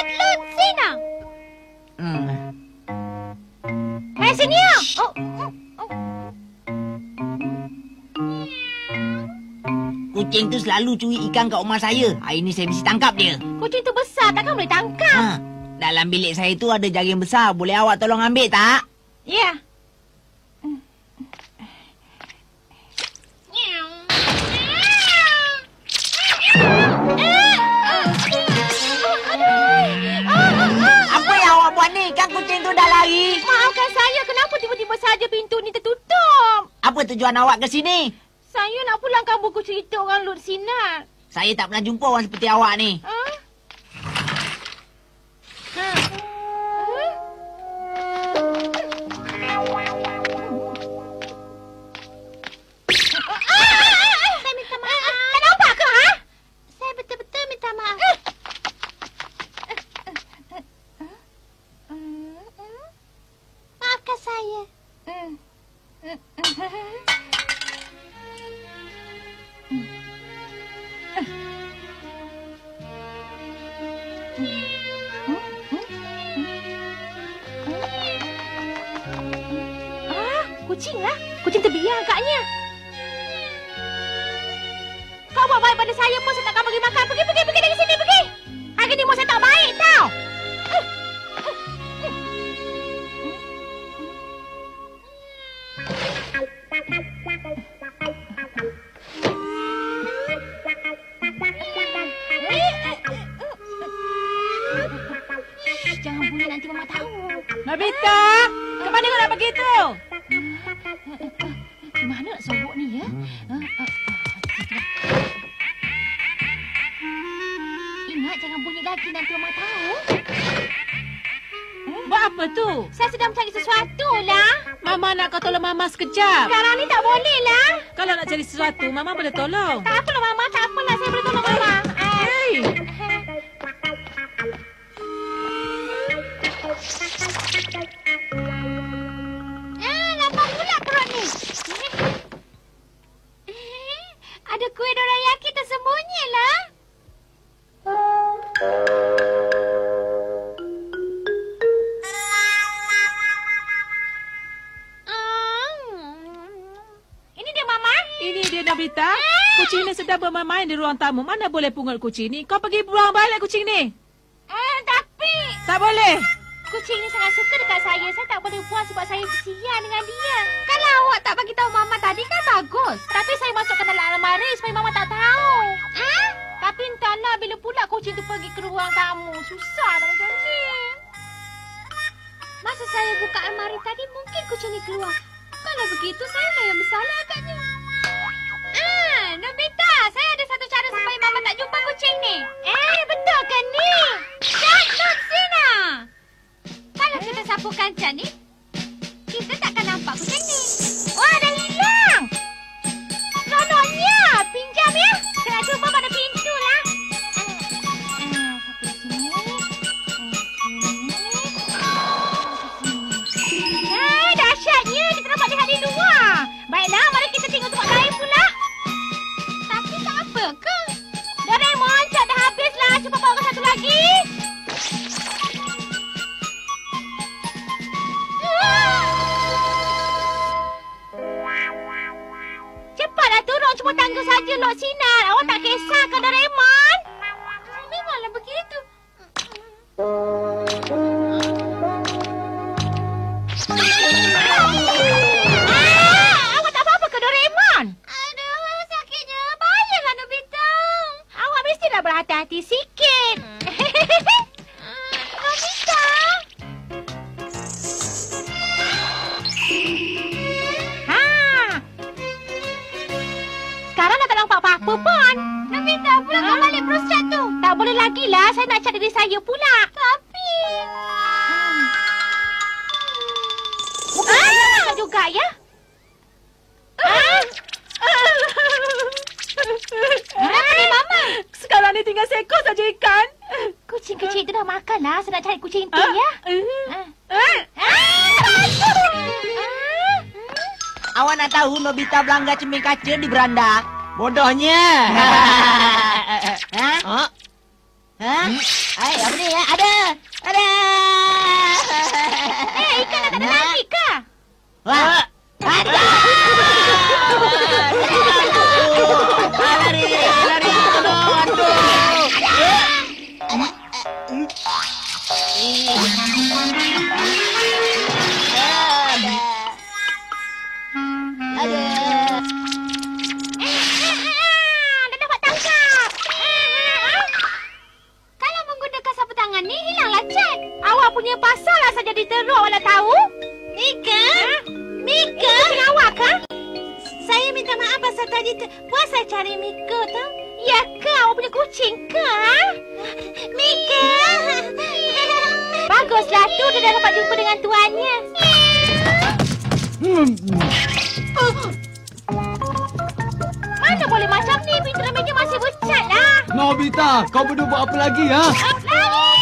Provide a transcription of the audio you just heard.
Jadlut Sina. Hai sini ya. Kucing tu selalu curi ikan kat rumah saya. Hari ni saya mesti tangkap dia. Kucing tu besar, takkan boleh tangkap. Dalam bilik saya tu ada jaring besar. Boleh awak tolong ambil tak? Ya. Apa yang awak buat ni? Kan kucing tu dah lari. Maafkan saya, kenapa tiba-tiba saja pintu ni tertutup? Apa tujuan awak ke sini? Saya nak pulangkan buku cerita orang Lut Sinar. Saya tak pernah jumpa orang seperti awak ni. Saya minta maaf. Tak nampak ke, ha? Saya betul-betul minta maaf. Maafkan saya. Kucing lah. Kucing terbiar agaknya. Kau buat baik pada saya pun saya takkan bagi makan. Pergi dari sini, pergi. Hari ni mood saya tak baik tau. Jangan bunyi nanti Mama tahu. Nobita, ke mana kau nak pergi tu? Di mana nak sobok ni ya? Ingat jangan bunyi lagi nanti Mama tahu. Buat apa tu? Saya sedang mencari sesuatu lah. Mama nak kau tolong Mama sekejap. Sekarang ni tak boleh lah. Kalau nak cari sesuatu, Mama boleh tolong. Tak apalah Mama, tak apalah. Saya boleh tolong Mama. Hei! Lapar pula perut ni. Ada kuih dorayaki tersembunyi lah. Ini dia Mama. Ini dia Nobita. Kucing ni sedang bermain di ruang tamu. Mana boleh pungut kucing ni? Kau pergi buang balik kucing ni. Tapi Tak boleh. kucing ni sangat suka dekat saya. Saya tak boleh buang sebab saya kesian dengan dia. Kalau awak tak bagi tahu Mama tadi kan bagus. Tapi saya masukkan dalam almari supaya Mama tak tahu. Tapi entahlah bila pula kucing tu pergi ke ruang tamu. Susah nak macam ni. Masa saya buka almari tadi mungkin kucing ni keluar. Kalau begitu saya lah yang bersalah agaknya. Nobita, saya ada satu cara supaya Mama tak jumpa kucing ni. Betul ke ni? Jadlut Sina. Kalau kita sapu kancah ni, kita takkan nampak kucing ni. Wah, dah hilang. Seronoknya. Pinjam ya. Saya nak cuba pada pintu lah. Sapu sini. Dahsyatnya. Kita dapat lihat di luar. Baiklah, mari kita tengok tempat lain pula. Tapi tak apa ke? Doraemon, cat dah habislah. Cuba bawa satu lagi. Cepatlah turun cuma tangga saja, Lok Sinar. Awak tak kisah ke Doraemon? Memanglah begitu. Awak tak apa-apa ke Doraemon? Aduh, sakitnya. Bahayahlah Nobita. Awak mestilah berhati-hati sikit. Nobita. Sekarang dah tak nampak apa-apa pun. Nobita, pulangkan balik prostat tu. Tak boleh lagi lah. Saya nak cari diri saya pula. Tapi... Bukan saya masuk juga ya? Kenapa ni Mama? Sekarang ni tinggal seekor saja ikan. Kucing kecil itu dah makan lah. Saya nak cari kucing itu ya. Awak nak tahu Nobita belanggar cermin kaca di beranda? Bodohnya. Hai, apa ni ya? Ada. Ikan nak tak ada lagi ke? Wah. Ada. Lari. Dah dapat tangkap. Kalau menggunakan sapu tangan ni, hilanglah cat. Awak punya pasal lah saja diteruk, awak nak tahu? Mika? Mika? Itu awak kah? Saya minta maaf pasal tadi puas saya cari Mika tu. Ya ke? Awak punya kucing ke? Mika? Baguslah tu, dia dah dapat jumpa dengan tuannya. Mana boleh macam ni? Pintu meja masih bercat lah. Nobita, kau berdua buat apa lagi, ha? Lari!